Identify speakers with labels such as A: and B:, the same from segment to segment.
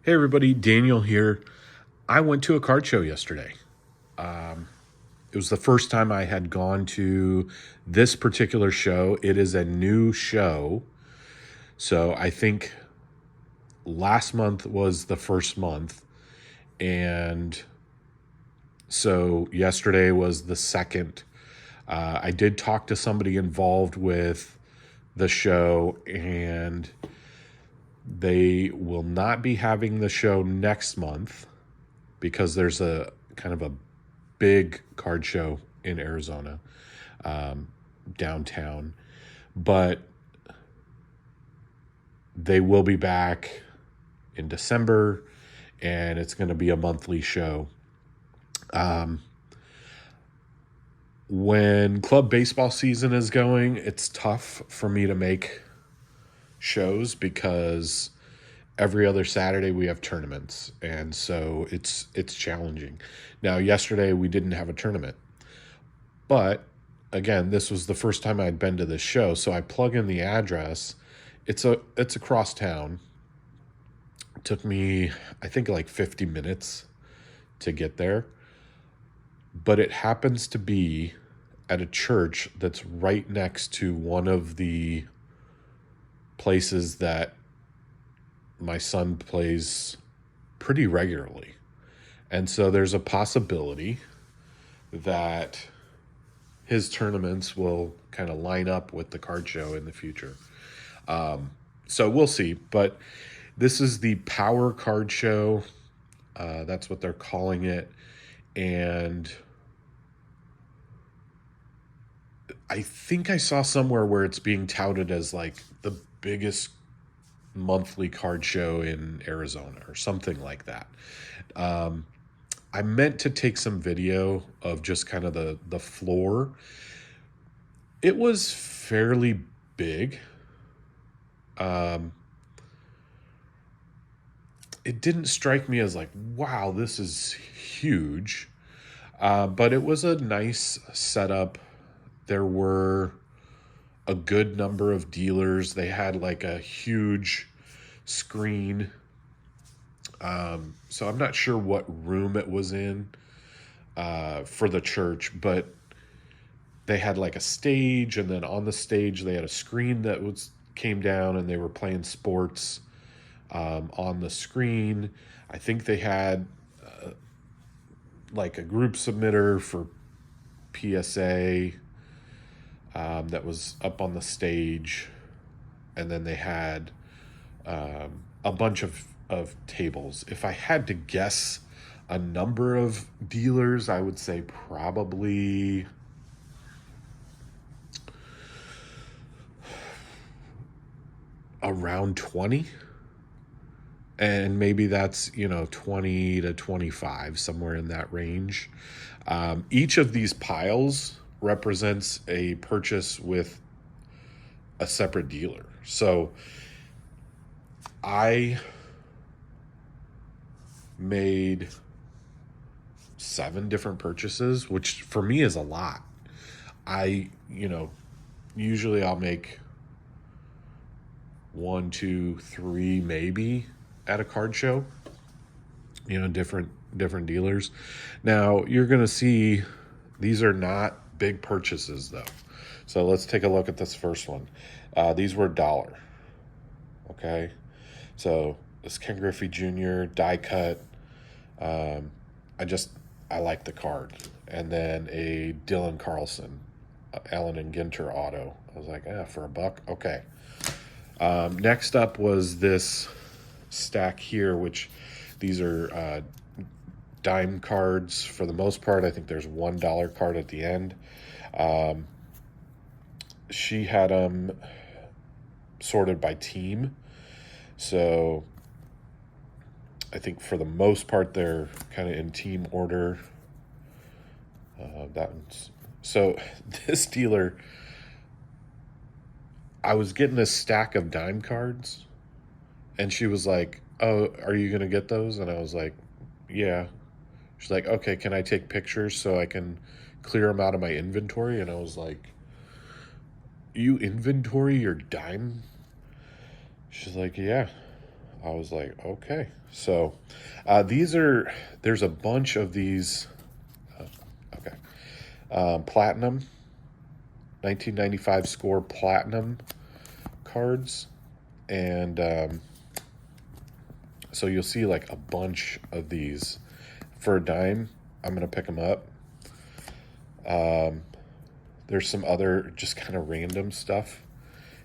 A: Hey everybody, Daniel here. I went to a card show yesterday. It was the first time I had gone to this particular show. It is a new show. So I think last month was the first month. And so yesterday was the second. I did talk to somebody involved with the show, and they will not be having the show next month because there's a kind of a big card show in Arizona, downtown. But they will be back in December, and it's going to be a monthly show. When club baseball season is going, it's tough for me to make shows because every other Saturday we have tournaments, and so it's challenging. Now, yesterday we didn't have a tournament, but again, this was the first time I'd been to this show, so I plug in the address. It's across town. It took me, I think, like 50 minutes to get there, but it happens to be at a church that's right next to one of the places that my son plays pretty regularly. And so there's a possibility that his tournaments will kind of line up with the card show in the future. So we'll see. But this is the Power Card Show. That's what they're calling it. And I think I saw somewhere where it's being touted as like the biggest monthly card show in Arizona or something like that. I meant to take some video of just kind of the floor. It was fairly big. It didn't strike me as like, wow, this is huge. But it was a nice setup. There were a good number of dealers. They had like a huge screen. So I'm not sure what room it was in for the church, but they had like a stage, and then on the stage they had a screen that was came down, and they were playing sports on the screen. I think they had like a group submitter for PSA that was up on the stage, and then they had a bunch of tables. If I had to guess a number of dealers, I would say probably around 20. And maybe that's, 20 to 25, somewhere in that range. Each of these piles represents a purchase with a separate dealer. So I made 7 different purchases, which for me is a lot. Usually I'll make 1, 2, 3, maybe at a card show. Different dealers. Now you're gonna see these are not big purchases though. So let's take a look at this first one. These were $1. Okay, so this Ken Griffey Jr. die cut. I like the card, and then a Dylan Carlson, Allen and Ginter auto. I was like, for $1, okay. Next up was this stack here, which these are dime cards for the most part. I think there's $1 card at the end. She had them sorted by team, so I think for the most part they're kind of in team order. So this dealer, I was getting this stack of dime cards, and she was like, "Oh, are you gonna get those?" And I was like, "Yeah." She's like, "Okay, can I take pictures so I can clear them out of my inventory?" And I was like, "You inventory your dime?" She's like, "Yeah." I was like, okay. So there's a bunch of these, okay. Platinum, 1995 score platinum cards. And so you'll see like a bunch of these for a dime. I'm going to pick them up. There's some other just kind of random stuff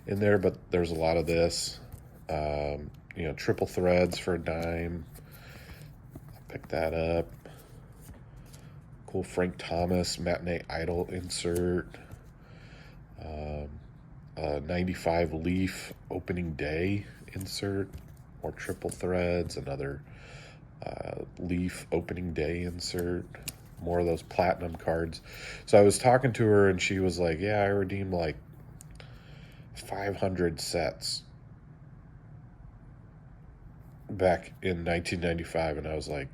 A: in there, but there's a lot of this. Triple threads for a dime. Pick that up. Cool Frank Thomas Matinee Idol insert. 95 Leaf opening day insert. More triple threads. Another Leaf opening day insert. More of those platinum cards. So I was talking to her and she was like, yeah, I redeemed like 500 sets back in 1995. And I was like,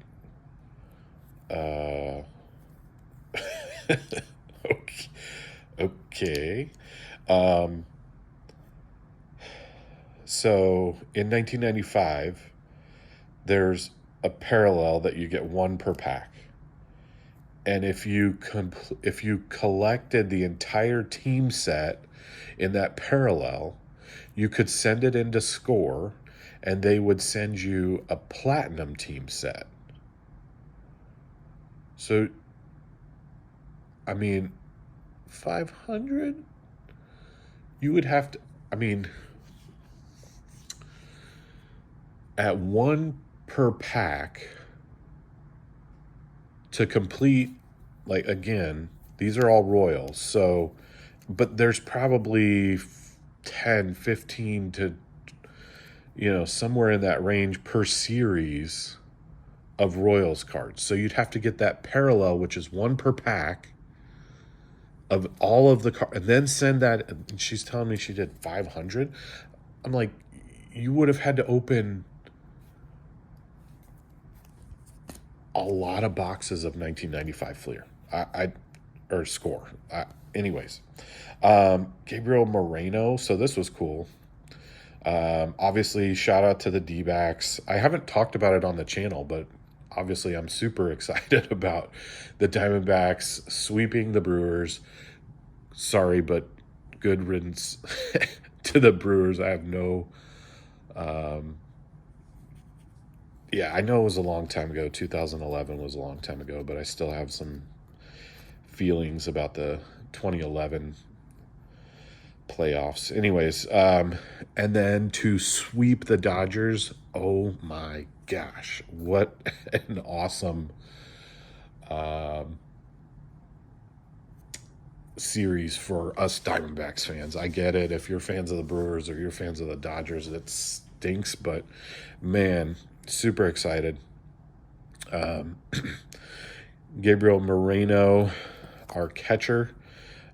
A: okay. Okay. So in 1995, there's a parallel that you get one per pack. And if you collected the entire team set in that parallel, you could send it into Score and they would send you a platinum team set. So, I mean, 500? You would have to, I mean, at one per pack to complete, like, again, these are all Royals. So, but there's probably 10, 15 to, somewhere in that range per series of Royals cards. So you'd have to get that parallel, which is one per pack of all of the cards, and then send that. And she's telling me she did 500. I'm like, you would have had to open a lot of boxes of 1995 Fleer. Or Score. Anyways, Gabriel Moreno. So this was cool. Obviously, shout out to the D-backs. I haven't talked about it on the channel, but obviously I'm super excited about the Diamondbacks sweeping the Brewers. Sorry, but good riddance to the Brewers. I have no... I know it was a long time ago. 2011 was a long time ago, but I still have some feelings about the 2011 playoffs. Anyways, and then to sweep the Dodgers, oh my gosh, what an awesome series for us Diamondbacks fans. I get it. If you're fans of the Brewers or you're fans of the Dodgers, it stinks, but man, super excited. Gabriel Moreno, our catcher,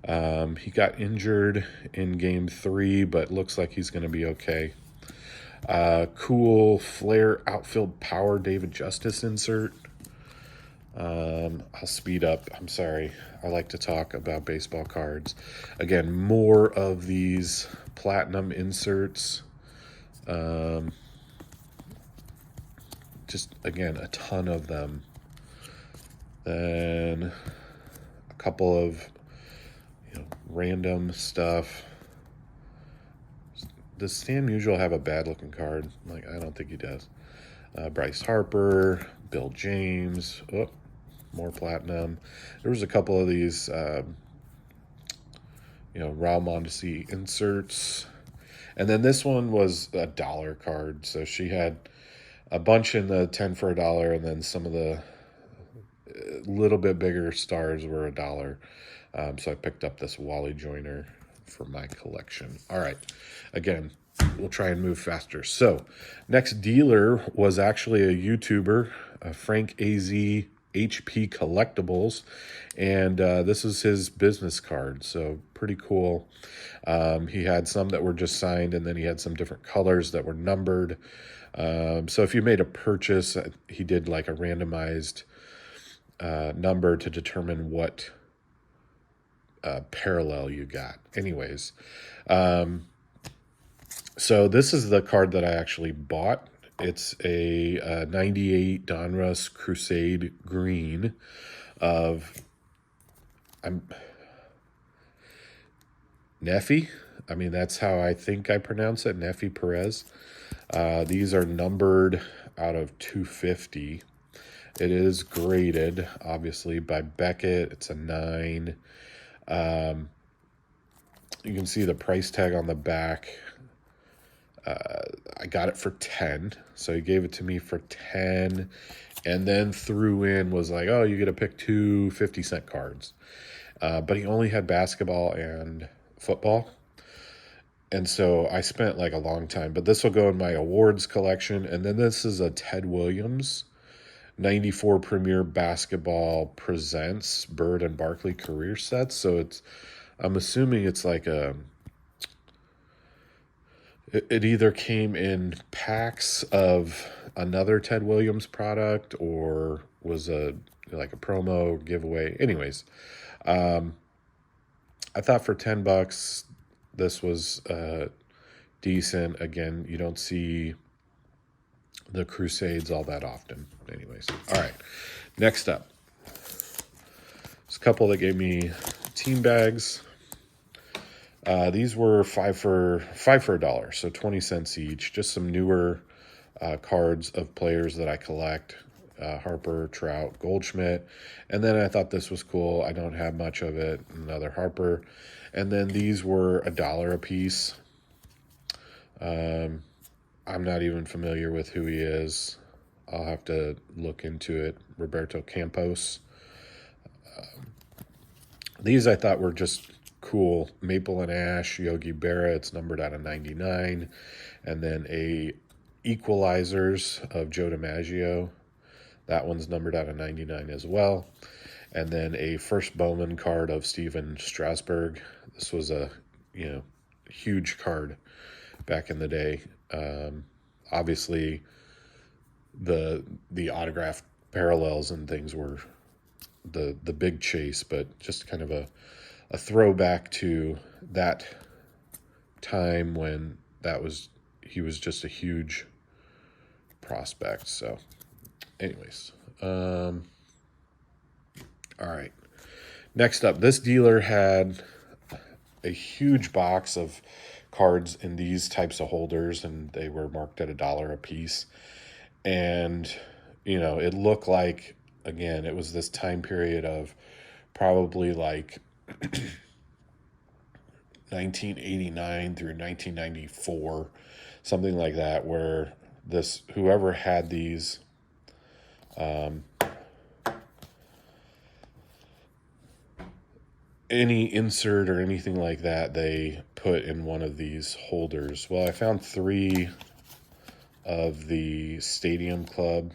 A: he got injured in game 3, but looks like he's going to be okay. Cool Flair outfield power David Justice insert. I'll speed up. I'm sorry. I like to talk about baseball cards. Again, more of these platinum inserts. Just, again, a ton of them. Then a couple of random stuff. Does Stan Musial have a bad looking card? Like, I don't think he does. Bryce Harper, Bill James. Oh, more platinum. There was a couple of these, Raul Mondesi inserts. And then this one was a dollar card. So she had a bunch in the 10 for $1, and then some of the little bit bigger stars were $1. So I picked up this Wally Joyner for my collection. All right. Again, we'll try and move faster. So next dealer was actually a YouTuber, Frank AZ HP Collectibles. And this is his business card. So pretty cool. He had some that were just signed, and then he had some different colors that were numbered. So if you made a purchase, he did like a randomized number to determine what parallel you got. Anyways, so this is the card that I actually bought. It's a 98 Donruss Crusade Green of Nefi. I mean, that's how I think I pronounce it, Nefi Perez. These are numbered out of 250. It is graded, obviously, by Beckett. It's a 9. You can see the price tag on the back. I got it for 10, so he gave it to me for 10, and then threw in, was like, oh, you get to pick two 50-cent cards. But he only had basketball and football. And so I spent like a long time, but this will go in my awards collection. And then this is a Ted Williams 94 Premier Basketball Presents Bird and Barkley career sets. So I'm assuming it's like it either came in packs of another Ted Williams product or was like a promo giveaway. Anyways, I thought for $10 this was decent. Again, you don't see the Crusades all that often. Anyways, all right. Next up, there's a couple that gave me team bags. These were five for $1, so 20 cents each. Just some newer cards of players that I collect. Harper, Trout, Goldschmidt. And then I thought this was cool. I don't have much of it. Another Harper. And then these were $1 a piece. I'm not even familiar with who he is. I'll have to look into it. Roberto Campos. These I thought were just cool. Maple and Ash, Yogi Berra. It's numbered out of 99. And then a Equalizers of Joe DiMaggio. That one's numbered out of 99 as well. And then a first Bowman card of Steven Strasburg. This was a huge card back in the day. Obviously, the autographed parallels and things were the big chase, but just kind of a throwback to that time when he was just a huge prospect. So anyways, all right. Next up, this dealer had a huge box of cards in these types of holders, and they were marked at $1 a piece. And, it looked like, again, it was this time period of probably like 1989 through 1994, something like that, where whoever had these, any insert or anything like that, they put in one of these holders. Well, I found 3 of the Stadium Club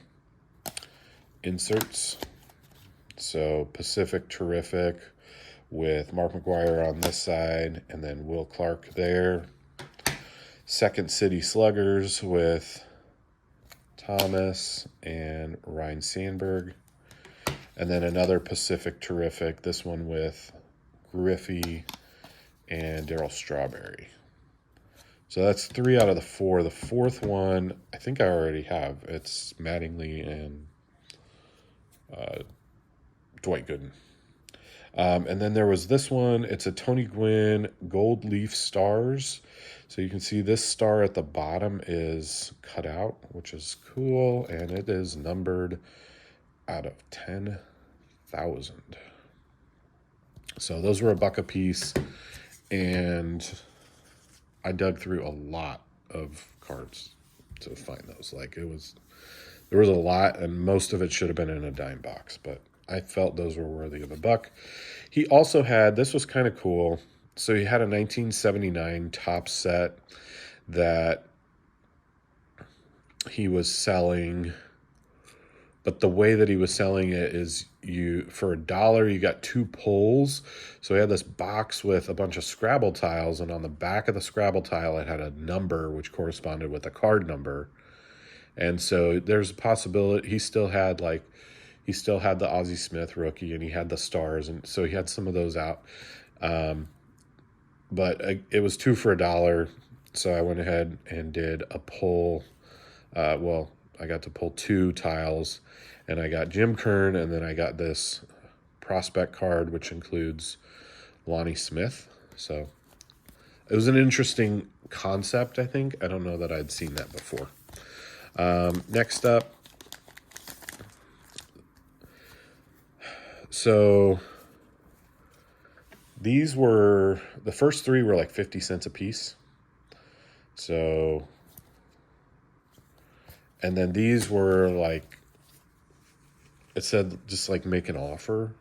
A: inserts. So Pacific Terrific with Mark McGwire on this side and then Will Clark there. Second City Sluggers with Thomas and Ryan Sandberg. And then another Pacific Terrific, this one with Griffey and Darryl Strawberry. So that's 3 out of the 4. The fourth one, I think I already have. It's Mattingly and Dwight Gooden. And then there was this one. It's a Tony Gwynn Gold Leaf Stars. So you can see this star at the bottom is cut out, which is cool. And it is numbered out of 10,000. So those were $1 a piece. And I dug through a lot of cards to find those. There was a lot, and most of it should have been in a dime box, but I felt those were worthy of $1. He also had, this was kind of cool. So he had a 1979 top set that he was selling, but the way that he was selling it is for $1, you got 2 pulls. So he had this box with a bunch of Scrabble tiles, and on the back of the Scrabble tile, it had a number which corresponded with a card number. And so there's a possibility he still had the Ozzie Smith rookie, and he had the stars, and so he had some of those out. But it was 2 for $1, so I went ahead and did a pull Well, I got to pull 2 tiles, and I got Jim Kern, and then I got this prospect card, which includes Lonnie Smith. So it was an interesting concept, I think. I don't know that I'd seen that before. Next up, so these were, the first 3 were like 50 cents a piece. So, and then these were like, it said just like make an offer.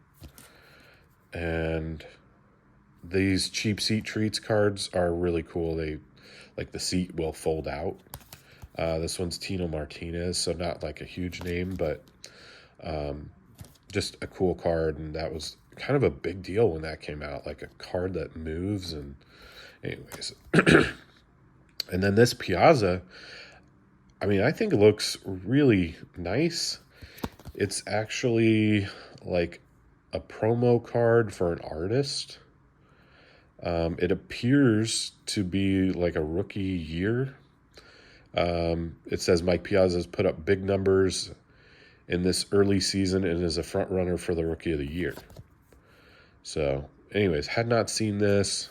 A: And these cheap seat treats cards are really cool. They, like, the seat will fold out. This one's Tino Martinez, so not like a huge name, but just a cool card. And that was kind of a big deal when that came out, like a card that moves. And anyways, and then this Piazza, I mean, I think it looks really nice. It's actually like a promo card for an artist. It appears to be like a rookie year. It says Mike Piazza's put up big numbers in this early season and is a front runner for the rookie of the year. So anyways, had not seen this.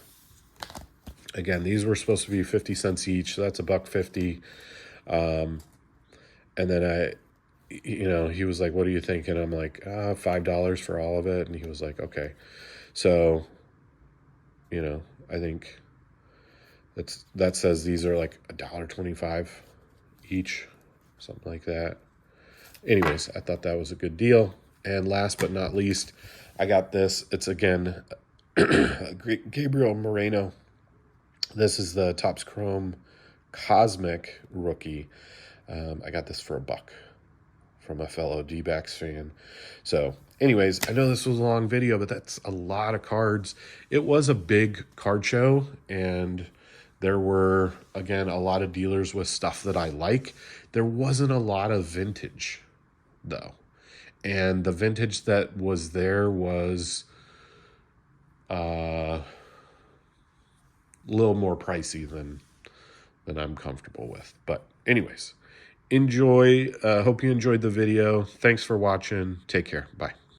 A: Again, these were supposed to be 50 cents each. So that's $1.50. And then he was like, what are you thinking? I'm like, $5 for all of it. And he was like, okay. So, I think that says these are like $1.25 each, something like that. Anyways, I thought that was a good deal. And last but not least, I got this. It's again Gabriel Moreno. This is the Topps Chrome Cosmic rookie. I got this for $1 from a fellow D-backs fan. So anyways, I know this was a long video, but that's a lot of cards. It was a big card show, and there were, again, a lot of dealers with stuff that I like. There wasn't a lot of vintage, though. And the vintage that was there was a little more pricey than I'm comfortable with. But anyways, enjoy. Hope you enjoyed the video. Thanks for watching. Take care. Bye.